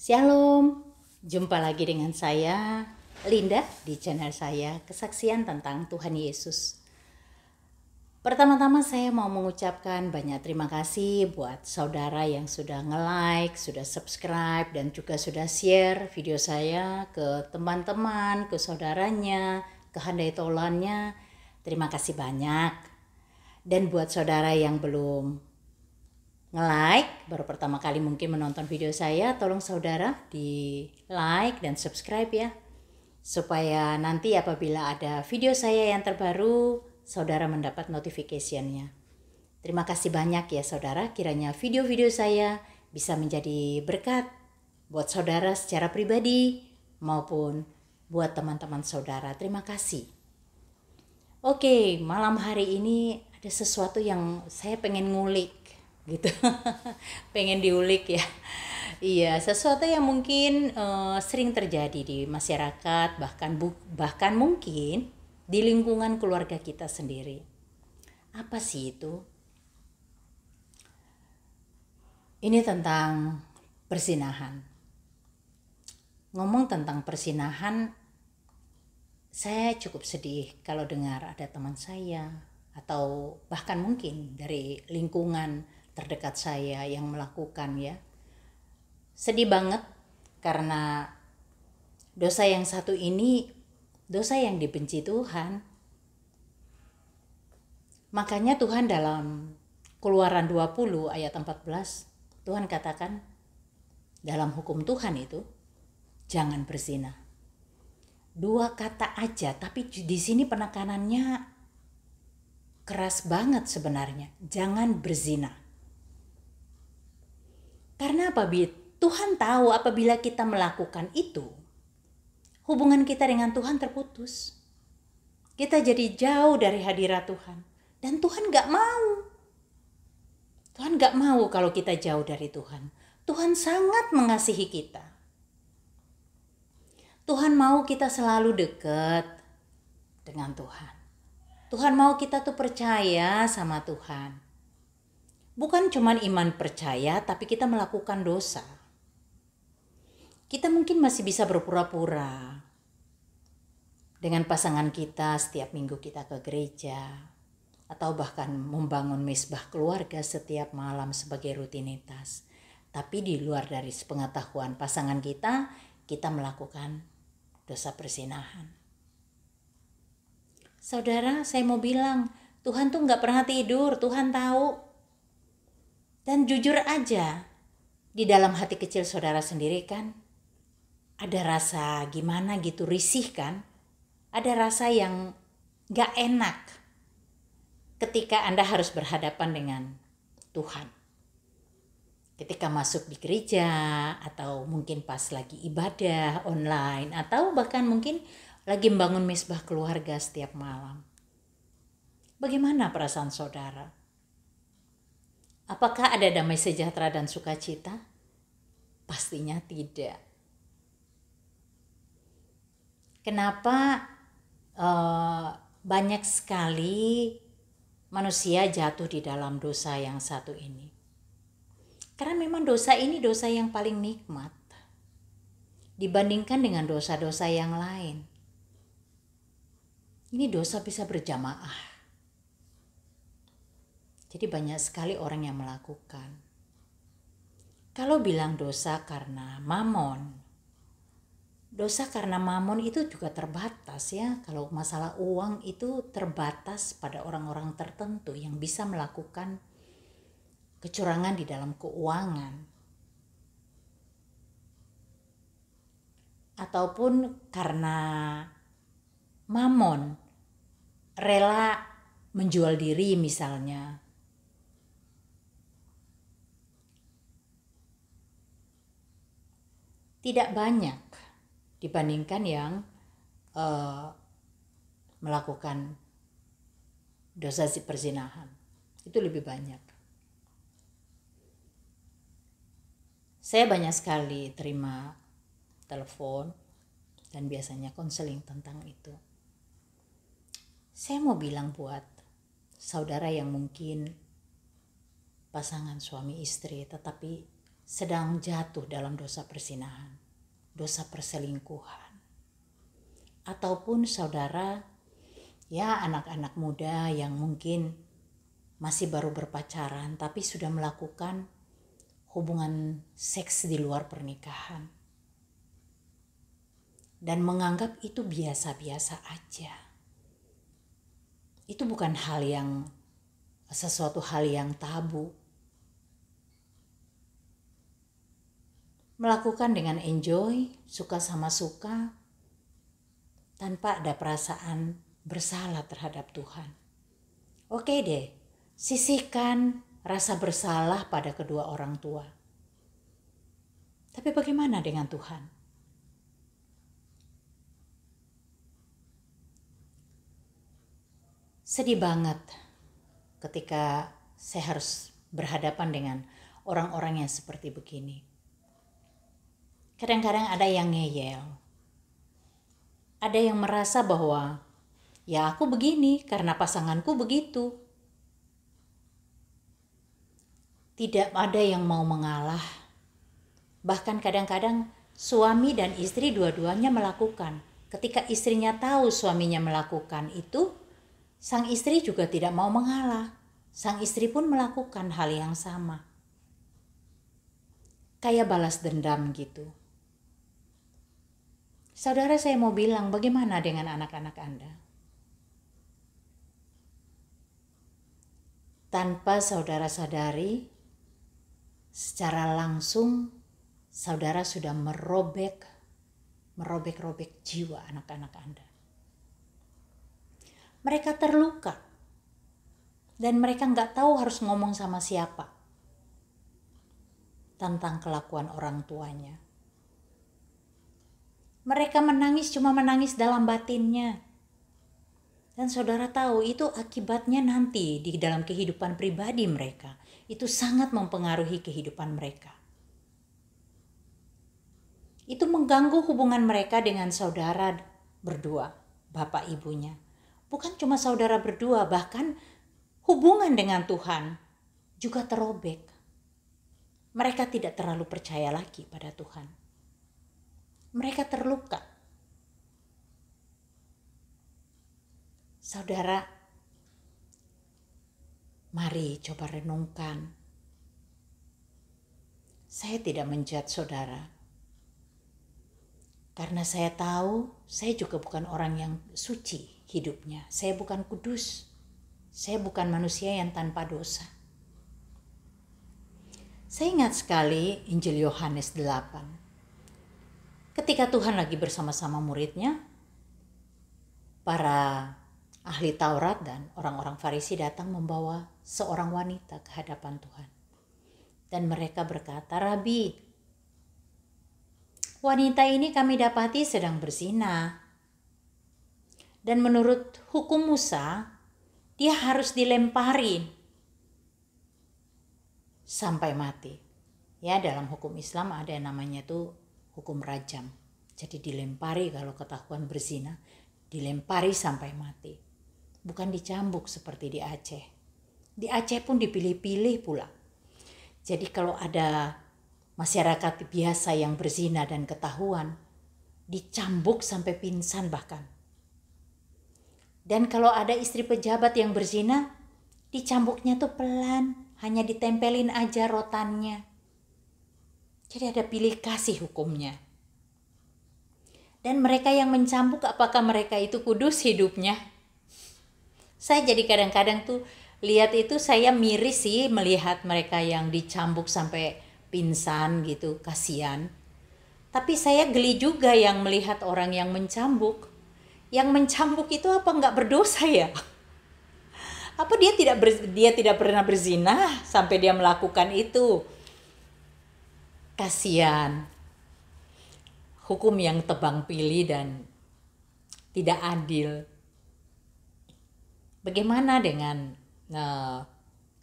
Shalom, jumpa lagi dengan saya Linda di channel saya Kesaksian tentang Tuhan Yesus. Pertama-tama saya mau mengucapkan banyak terima kasih buat saudara yang sudah nge-like, sudah subscribe, dan juga sudah share video saya ke teman-teman, ke saudaranya, ke handai tolannya. Terima kasih banyak. Dan buat saudara yang belum nge-like, baru pertama kali mungkin menonton video saya, tolong saudara di like dan subscribe ya. Supaya nanti apabila ada video saya yang terbaru, saudara mendapat notification-nya. Terima kasih banyak ya saudara, kiranya video-video saya bisa menjadi berkat buat saudara secara pribadi maupun buat teman-teman saudara. Terima kasih. Oke, malam hari ini ada sesuatu yang saya pengen ngulik gitu. Pengen diulik ya. Iya, sesuatu yang mungkin sering terjadi di masyarakat, bahkan mungkin di lingkungan keluarga kita sendiri. Apa sih itu? Ini tentang persinahan. Ngomong tentang persinahan, saya cukup sedih kalau dengar ada teman saya atau bahkan mungkin dari lingkungan terdekat saya yang melakukan ya. Sedih banget karena dosa yang satu ini dosa yang dibenci Tuhan. Makanya Tuhan dalam Keluaran 20 ayat 14, Tuhan katakan dalam hukum Tuhan itu jangan berzina. Dua kata aja, tapi di sini penekanannya keras banget sebenarnya. Jangan berzina. Karena apabila Tuhan tahu apabila kita melakukan itu, hubungan kita dengan Tuhan terputus. Kita jadi jauh dari hadirat Tuhan. Dan Tuhan gak mau. Tuhan gak mau kalau kita jauh dari Tuhan. Tuhan sangat mengasihi kita. Tuhan mau kita selalu dekat dengan Tuhan. Tuhan mau kita tuh percaya sama Tuhan. Bukan cuma iman percaya, tapi kita melakukan dosa. Kita mungkin masih bisa berpura-pura dengan pasangan kita setiap minggu kita ke gereja. Atau bahkan membangun mezbah keluarga setiap malam sebagai rutinitas. Tapi di luar dari sepengetahuan pasangan kita melakukan dosa perzinahan. Saudara, saya mau bilang, Tuhan tuh gak pernah tidur, Tuhan tahu. Dan jujur aja, di dalam hati kecil saudara sendiri kan, ada rasa gimana gitu, risih kan? Ada rasa yang gak enak ketika Anda harus berhadapan dengan Tuhan. Ketika masuk di gereja, atau mungkin pas lagi ibadah online, atau bahkan mungkin lagi membangun mezbah keluarga setiap malam. Bagaimana perasaan saudara? Apakah ada damai sejahtera dan sukacita? Pastinya tidak. Kenapa banyak sekali manusia jatuh di dalam dosa yang satu ini? Karena memang dosa ini dosa yang paling nikmat dibandingkan dengan dosa-dosa yang lain. Ini dosa bisa berjamaah. Jadi banyak sekali orang yang melakukan. Kalau bilang dosa karena mamon, dosa karena mamon itu juga terbatas ya. Kalau masalah uang itu terbatas pada orang-orang tertentu yang bisa melakukan kecurangan di dalam keuangan. Ataupun karena mamon, rela menjual diri misalnya. Tidak banyak dibandingkan yang melakukan dosa perzinahan. Itu lebih banyak. Saya banyak sekali terima telepon dan biasanya konseling tentang itu. Saya mau bilang buat saudara yang mungkin pasangan suami istri tetapi sedang jatuh dalam dosa perzinahan, dosa perselingkuhan. Ataupun saudara, ya anak-anak muda yang mungkin masih baru berpacaran tapi sudah melakukan hubungan seks di luar pernikahan. Dan menganggap itu biasa-biasa aja. Itu bukan sesuatu hal yang tabu. Melakukan dengan enjoy, suka sama suka, tanpa ada perasaan bersalah terhadap Tuhan. Oke deh, sisihkan rasa bersalah pada kedua orang tua. Tapi bagaimana dengan Tuhan? Sedih banget ketika saya harus berhadapan dengan orang-orang yang seperti begini. Kadang-kadang ada yang ngeyel. Ada yang merasa bahwa ya aku begini karena pasanganku begitu. Tidak ada yang mau mengalah. Bahkan kadang-kadang suami dan istri dua-duanya melakukan. Ketika istrinya tahu suaminya melakukan itu, sang istri juga tidak mau mengalah. Sang istri pun melakukan hal yang sama. Kayak balas dendam gitu. Saudara, saya mau bilang, bagaimana dengan anak-anak Anda? Tanpa saudara sadari, secara langsung saudara sudah merobek-robek jiwa anak-anak Anda. Mereka terluka dan mereka nggak tahu harus ngomong sama siapa tentang kelakuan orang tuanya. Mereka menangis, cuma menangis dalam batinnya. Dan saudara tahu itu akibatnya nanti di dalam kehidupan pribadi mereka. Itu sangat mempengaruhi kehidupan mereka. Itu mengganggu hubungan mereka dengan saudara berdua, bapak ibunya. Bukan cuma saudara berdua, bahkan hubungan dengan Tuhan juga terobek. Mereka tidak terlalu percaya lagi pada Tuhan. Mereka terluka. Saudara, mari coba renungkan. Saya tidak menjudge saudara. Karena saya tahu saya juga bukan orang yang suci hidupnya. Saya bukan kudus. Saya bukan manusia yang tanpa dosa. Saya ingat sekali Injil Yohanes 8. Ketika Tuhan lagi bersama-sama muridnya, para ahli Taurat dan orang-orang Farisi datang membawa seorang wanita ke hadapan Tuhan. Dan mereka berkata, "Rabi, wanita ini kami dapati sedang berzina. Dan menurut hukum Musa, dia harus dilempari sampai mati." Ya, dalam hukum Islam ada yang namanya itu hukum rajam. Jadi dilempari kalau ketahuan berzina, dilempari sampai mati. Bukan dicambuk seperti di Aceh. Di Aceh pun dipilih-pilih pula. Jadi kalau ada masyarakat biasa yang berzina dan ketahuan, dicambuk sampai pingsan bahkan. Dan kalau ada istri pejabat yang berzina, dicambuknya tuh pelan, hanya ditempelin aja rotannya. Jadi ada pilih kasih hukumnya. Dan mereka yang mencambuk, apakah mereka itu kudus hidupnya? Saya jadi kadang-kadang tuh lihat itu saya miris sih melihat mereka yang dicambuk sampai pingsan gitu, kasihan. Tapi saya geli juga yang melihat orang yang mencambuk. Yang mencambuk itu apa nggak berdosa ya? Apa dia tidak pernah berzina sampai dia melakukan itu? Kasihan. Hukum yang tebang pilih dan tidak adil. Bagaimana dengan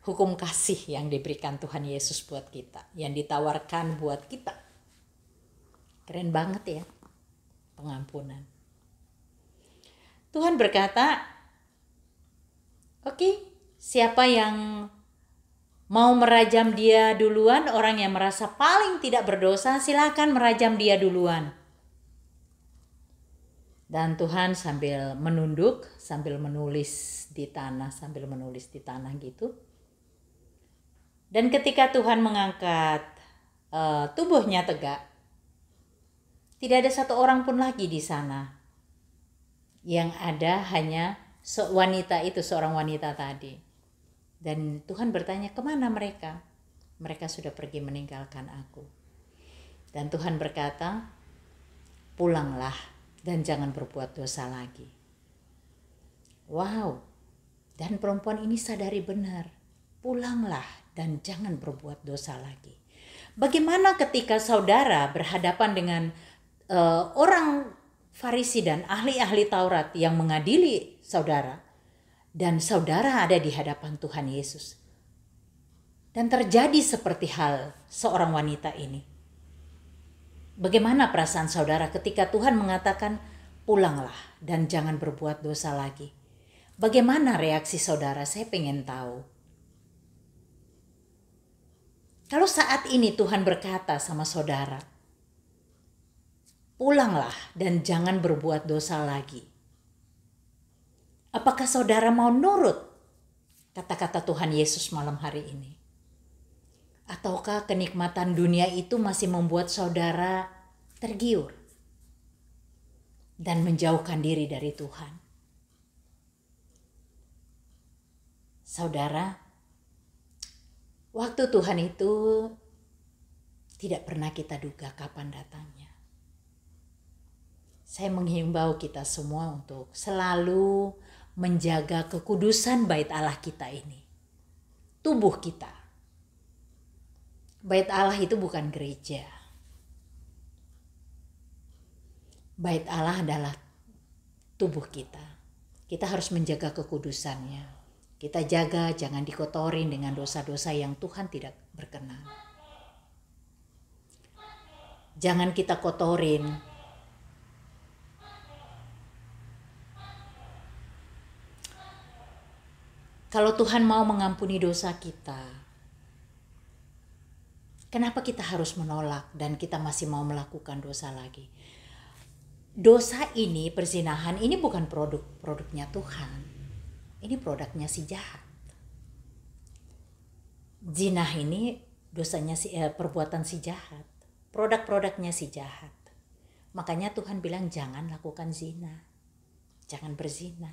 hukum kasih yang diberikan Tuhan Yesus buat kita, yang ditawarkan buat kita? Keren banget ya, pengampunan. Tuhan berkata, oke, siapa yang Mau merajam dia duluan, orang yang merasa paling tidak berdosa, silakan merajam dia duluan. Dan Tuhan sambil menunduk, sambil menulis di tanah gitu. Dan ketika Tuhan mengangkat tubuhnya tegak, tidak ada satu orang pun lagi di sana. Yang ada hanya seorang wanita tadi. Dan Tuhan bertanya, kemana mereka? Mereka sudah pergi meninggalkan aku. Dan Tuhan berkata, pulanglah dan jangan berbuat dosa lagi. Wow, dan perempuan ini sadari benar, pulanglah dan jangan berbuat dosa lagi. Bagaimana ketika saudara berhadapan dengan orang Farisi dan ahli-ahli Taurat yang mengadili saudara, dan saudara ada di hadapan Tuhan Yesus, dan terjadi seperti hal seorang wanita ini? Bagaimana perasaan saudara ketika Tuhan mengatakan pulanglah dan jangan berbuat dosa lagi? Bagaimana reaksi saudara? Saya pengen tahu. Kalau saat ini Tuhan berkata sama saudara, pulanglah dan jangan berbuat dosa lagi. Apakah saudara mau nurut kata-kata Tuhan Yesus malam hari ini? Ataukah kenikmatan dunia itu masih membuat saudara tergiur dan menjauhkan diri dari Tuhan? Saudara, waktu Tuhan itu tidak pernah kita duga kapan datangnya. Saya menghimbau kita semua untuk selalu menjaga kekudusan bait Allah kita ini. Tubuh kita. Bait Allah itu bukan gereja. Bait Allah adalah tubuh kita. Kita harus menjaga kekudusannya. Kita jaga jangan dikotorin dengan dosa-dosa yang Tuhan tidak berkenan. Jangan kita kotorin kalau Tuhan mau mengampuni dosa kita. Kenapa kita harus menolak dan kita masih mau melakukan dosa lagi? Dosa ini, perzinahan ini bukan produknya Tuhan. Ini produknya si jahat. Zina ini dosanya perbuatan si jahat. Produk-produknya si jahat. Makanya Tuhan bilang jangan lakukan zina. Jangan berzina.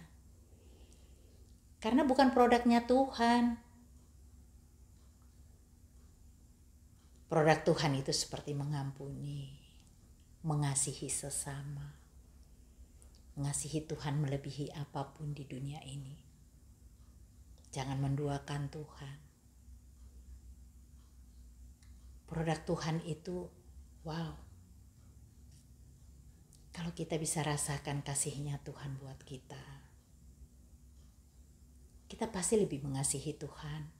Karena bukan produknya Tuhan. Produk Tuhan itu seperti mengampuni, mengasihi sesama, mengasihi Tuhan melebihi apapun di dunia ini. Jangan menduakan Tuhan. Produk Tuhan itu, wow. Kalau kita bisa rasakan kasihnya Tuhan buat kita pasti lebih mengasihi Tuhan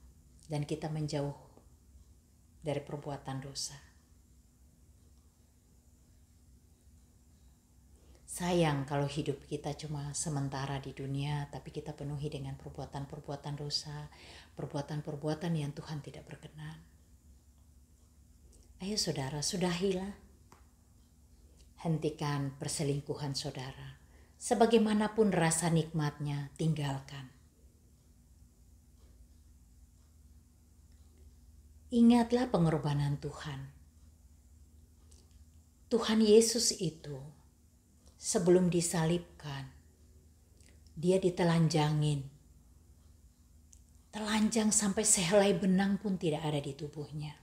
dan kita menjauh dari perbuatan dosa. Sayang kalau hidup kita cuma sementara di dunia, tapi kita penuhi dengan perbuatan-perbuatan dosa, perbuatan-perbuatan yang Tuhan tidak berkenan. Ayo saudara, sudahilah. Hentikan perselingkuhan saudara. Sebagaimanapun rasa nikmatnya, tinggalkan. Ingatlah pengorbanan Tuhan. Tuhan Yesus itu sebelum disalibkan, dia ditelanjangin. Telanjang sampai sehelai benang pun tidak ada di tubuhnya.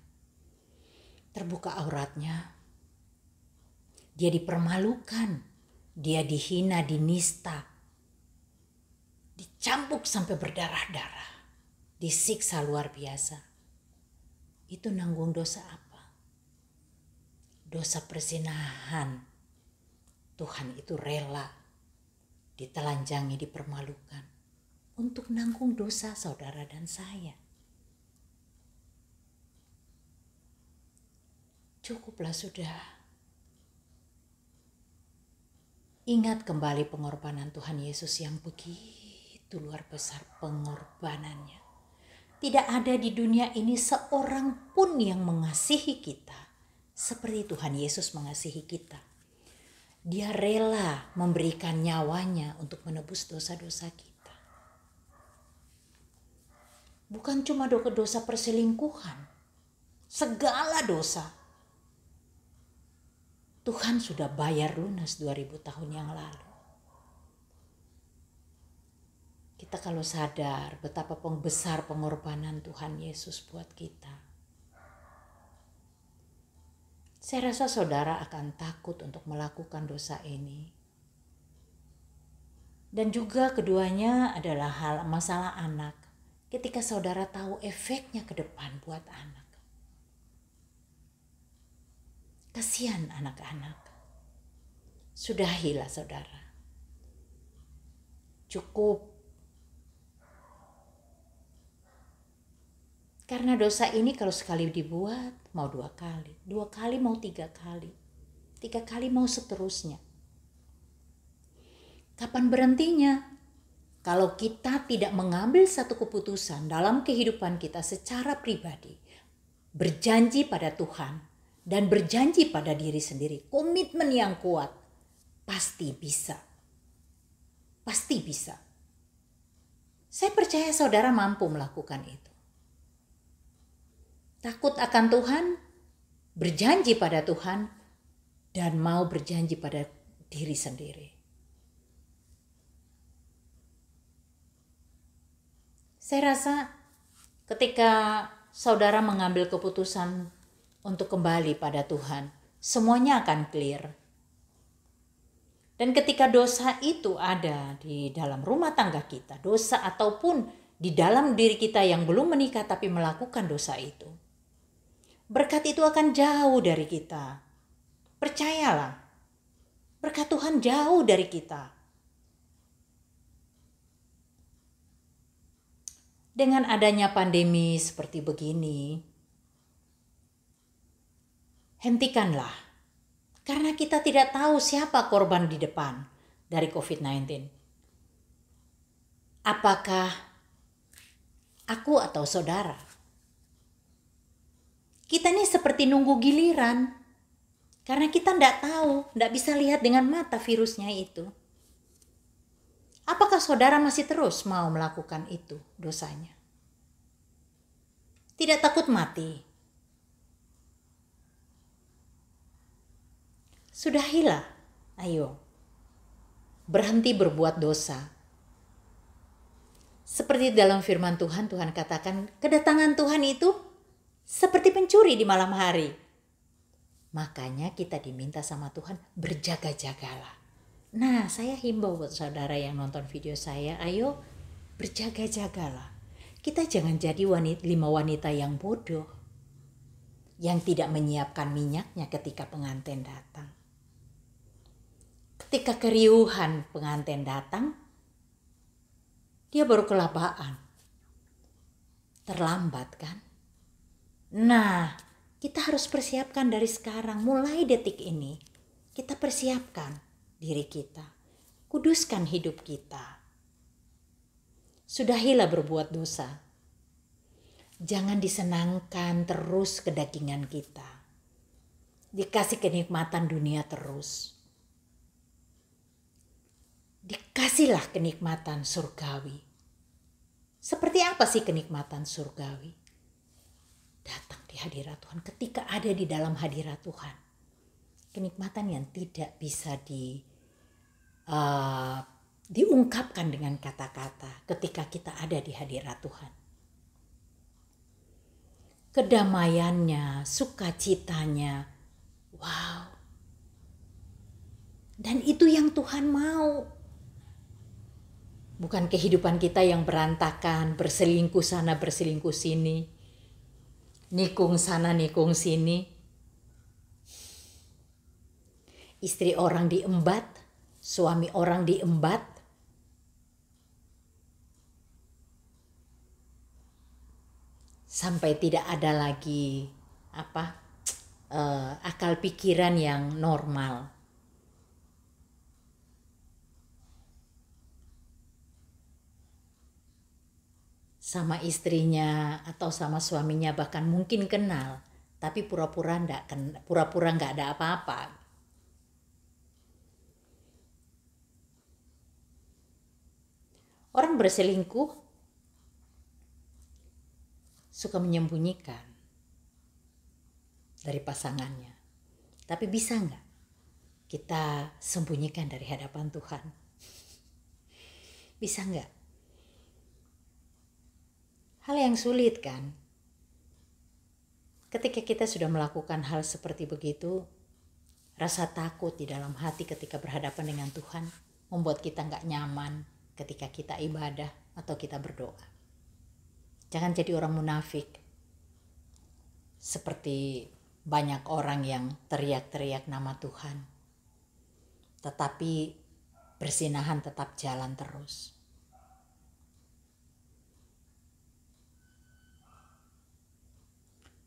Terbuka auratnya. Dia dipermalukan. Dia dihina, dinista. Dicambuk sampai berdarah-darah. Disiksa luar biasa. Itu nanggung dosa apa? Dosa perzinahan. Tuhan itu rela ditelanjangi, dipermalukan untuk nanggung dosa saudara dan saya. Cukuplah sudah. Ingat kembali pengorbanan Tuhan Yesus yang begitu luar besar pengorbanannya. Tidak ada di dunia ini seorang pun yang mengasihi kita seperti Tuhan Yesus mengasihi kita. Dia rela memberikan nyawanya untuk menebus dosa-dosa kita. Bukan cuma dosa perselingkuhan, segala dosa. Tuhan sudah bayar lunas 2000 tahun yang lalu. Kita kalau sadar betapa besar pengorbanan Tuhan Yesus buat kita, saya rasa saudara akan takut untuk melakukan dosa ini. Dan juga keduanya adalah masalah anak. Ketika saudara tahu efeknya ke depan buat anak. Kasihan anak-anak. Sudahilah saudara. Cukup. Karena dosa ini kalau sekali dibuat mau 2 kali. 2 kali mau 3 kali. 3 kali mau seterusnya. Kapan berhentinya? Kalau kita tidak mengambil satu keputusan dalam kehidupan kita secara pribadi. Berjanji pada Tuhan. Dan berjanji pada diri sendiri. Komitmen yang kuat. Pasti bisa. Pasti bisa. Saya percaya saudara mampu melakukan itu. Takut akan Tuhan, berjanji pada Tuhan, dan mau berjanji pada diri sendiri. Saya rasa ketika saudara mengambil keputusan untuk kembali pada Tuhan, semuanya akan clear. Dan ketika dosa itu ada di dalam rumah tangga kita, dosa ataupun di dalam diri kita yang belum menikah tapi melakukan dosa itu, berkat itu akan jauh dari kita. Percayalah, berkat Tuhan jauh dari kita. Dengan adanya pandemi seperti begini, hentikanlah. Karena kita tidak tahu siapa korban di depan dari COVID-19. Apakah aku atau saudara? Kita ini seperti nunggu giliran. Karena kita tidak tahu, tidak bisa lihat dengan mata virusnya itu. Apakah saudara masih terus mau melakukan itu dosanya? Tidak takut mati. Sudahilah, ayo. Berhenti berbuat dosa. Seperti dalam firman Tuhan, Tuhan katakan, kedatangan Tuhan itu seperti pencuri di malam hari. Makanya kita diminta sama Tuhan berjaga-jagalah. Nah, saya himbau buat saudara yang nonton video saya, ayo berjaga-jagalah. Kita jangan jadi 5 wanita yang bodoh. Yang tidak menyiapkan minyaknya ketika pengantin datang. Ketika keriuhan pengantin datang, dia baru kelapaan. Terlambat kan? Nah, kita harus persiapkan dari sekarang, mulai detik ini. Kita persiapkan diri kita. Kuduskan hidup kita. Sudahilah berbuat dosa. Jangan disenangkan terus kedagingan kita. Dikasih kenikmatan dunia terus. Dikasihlah kenikmatan surgawi. Seperti apa sih kenikmatan surgawi? Datang di hadirat Tuhan, ketika ada di dalam hadirat Tuhan. Kenikmatan yang tidak bisa diungkapkan dengan kata-kata ketika kita ada di hadirat Tuhan. Kedamaiannya, sukacitanya, wow. Dan itu yang Tuhan mau. Bukan kehidupan kita yang berantakan, berselingkuh sana, berselingkuh sini. Nikung sana, nikung sini. Istri orang diembat, suami orang diembat. Sampai tidak ada lagi akal pikiran yang normal. sama istrinya atau sama suaminya bahkan mungkin kenal, tapi pura-pura nggak ada apa-apa. Orang berselingkuh suka menyembunyikan dari pasangannya. Tapi bisa nggak kita sembunyikan dari hadapan Tuhan? Bisa nggak? Hal yang sulit kan? Ketika kita sudah melakukan hal seperti begitu, rasa takut di dalam hati ketika berhadapan dengan Tuhan membuat kita nggak nyaman ketika kita ibadah atau kita berdoa. Jangan jadi orang munafik. Seperti banyak orang yang teriak-teriak nama Tuhan, tetapi persinahan tetap jalan terus.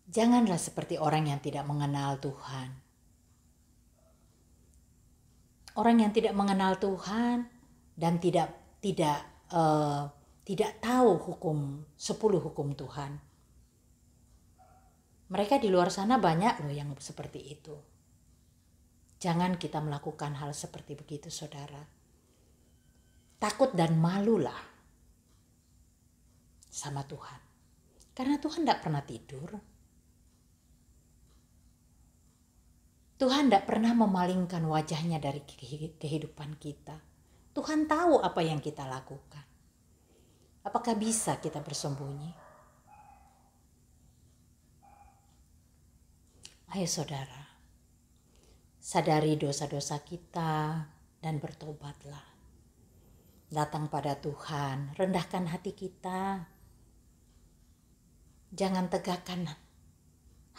Janganlah seperti orang yang tidak mengenal Tuhan. Orang yang tidak mengenal Tuhan dan tidak tahu 10 hukum Tuhan. Mereka di luar sana banyak loh yang seperti itu. Jangan kita melakukan hal seperti begitu, saudara. Takut dan malulah sama Tuhan. Karena Tuhan tidak pernah tidur. Tuhan tidak pernah memalingkan wajahnya dari kehidupan kita. Tuhan tahu apa yang kita lakukan. Apakah bisa kita bersembunyi? Ayo saudara, sadari dosa-dosa kita dan bertobatlah. Datang pada Tuhan, rendahkan hati kita. Jangan tegakkan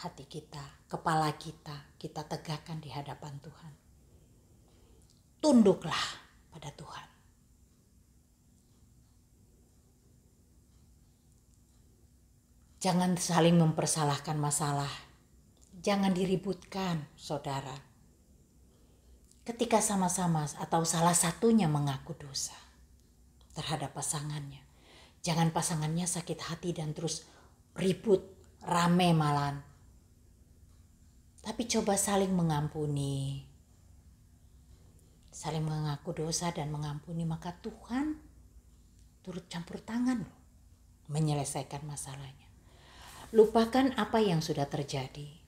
hati kita, kepala kita tegakkan di hadapan Tuhan. Tunduklah pada Tuhan. Jangan saling mempersalahkan masalah. Jangan diributkan, saudara. Ketika sama-sama atau salah satunya mengaku dosa terhadap pasangannya, jangan pasangannya sakit hati dan terus ribut, rame malahan. Tapi coba saling mengampuni. Saling mengaku dosa dan mengampuni, maka Tuhan turut campur tangan loh, menyelesaikan masalahnya. Lupakan apa yang sudah terjadi.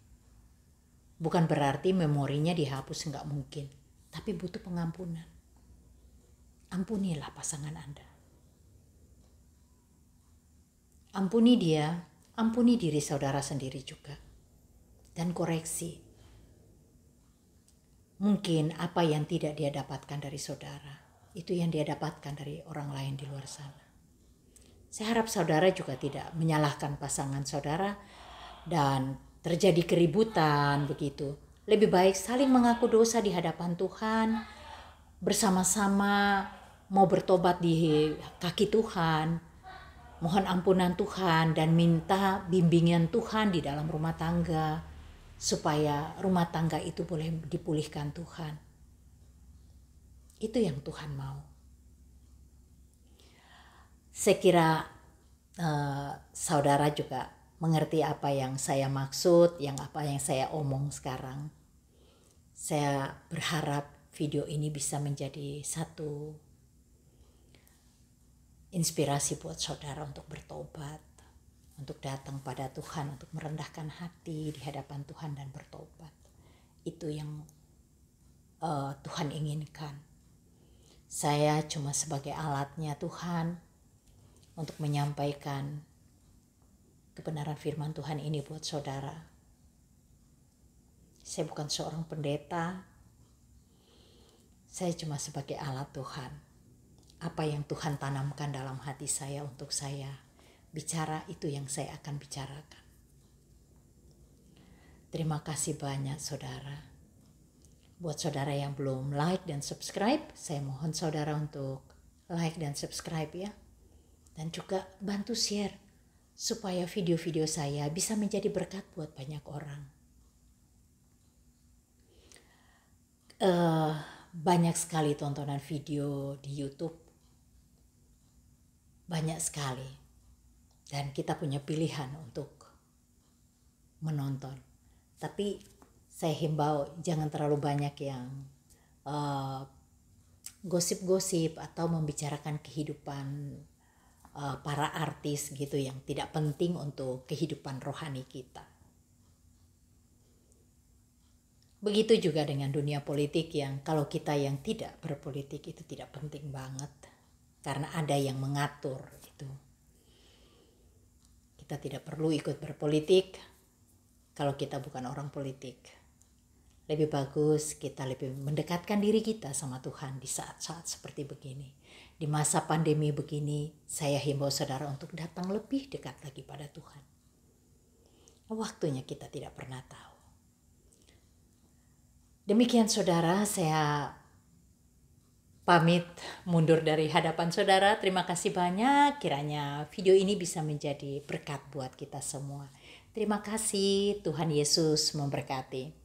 Bukan berarti memorinya dihapus, nggak mungkin. Tapi butuh pengampunan. Ampunilah pasangan Anda. Ampuni dia, ampuni diri saudara sendiri juga. Dan koreksi. Mungkin apa yang tidak dia dapatkan dari saudara, itu yang dia dapatkan dari orang lain di luar sana. Saya harap saudara juga tidak menyalahkan pasangan saudara dan terjadi keributan begitu. Lebih baik saling mengaku dosa di hadapan Tuhan, bersama-sama mau bertobat di kaki Tuhan, mohon ampunan Tuhan dan minta bimbingan Tuhan di dalam rumah tangga, supaya rumah tangga itu boleh dipulihkan Tuhan. Itu yang Tuhan mau. Saya kira saudara juga mengerti apa yang saya maksud, apa yang saya omong sekarang. Saya berharap video ini bisa menjadi satu inspirasi buat saudara untuk bertobat, untuk datang pada Tuhan, untuk merendahkan hati di hadapan Tuhan dan bertobat. Itu yang Tuhan inginkan. Saya cuma sebagai alatnya Tuhan untuk menyampaikan kebenaran firman Tuhan ini buat saudara. Saya bukan seorang pendeta. Saya cuma sebagai alat Tuhan. Apa yang Tuhan tanamkan dalam hati saya untuk saya bicara, itu yang saya akan bicarakan. Terima kasih banyak saudara. Buat saudara yang belum like dan subscribe, saya mohon saudara untuk like dan subscribe ya. Dan juga bantu share supaya video-video saya bisa menjadi berkat buat banyak orang. Banyak sekali tontonan video di YouTube. Banyak sekali. dan kita punya pilihan untuk menonton. Tapi saya himbau jangan terlalu banyak yang gosip-gosip atau membicarakan kehidupan para artis gitu yang tidak penting untuk kehidupan rohani kita. Begitu juga dengan dunia politik yang kalau kita yang tidak berpolitik itu tidak penting banget. Karena ada yang mengatur itu. Kita tidak perlu ikut berpolitik kalau kita bukan orang politik. Lebih bagus kita lebih mendekatkan diri kita sama Tuhan di saat-saat seperti begini. Di masa pandemi begini, saya himbau saudara untuk datang lebih dekat lagi pada Tuhan. Waktunya kita tidak pernah tahu. Demikian saudara, saya pamit mundur dari hadapan saudara. Terima kasih banyak, kiranya video ini bisa menjadi berkat buat kita semua. Terima kasih, Tuhan Yesus memberkati.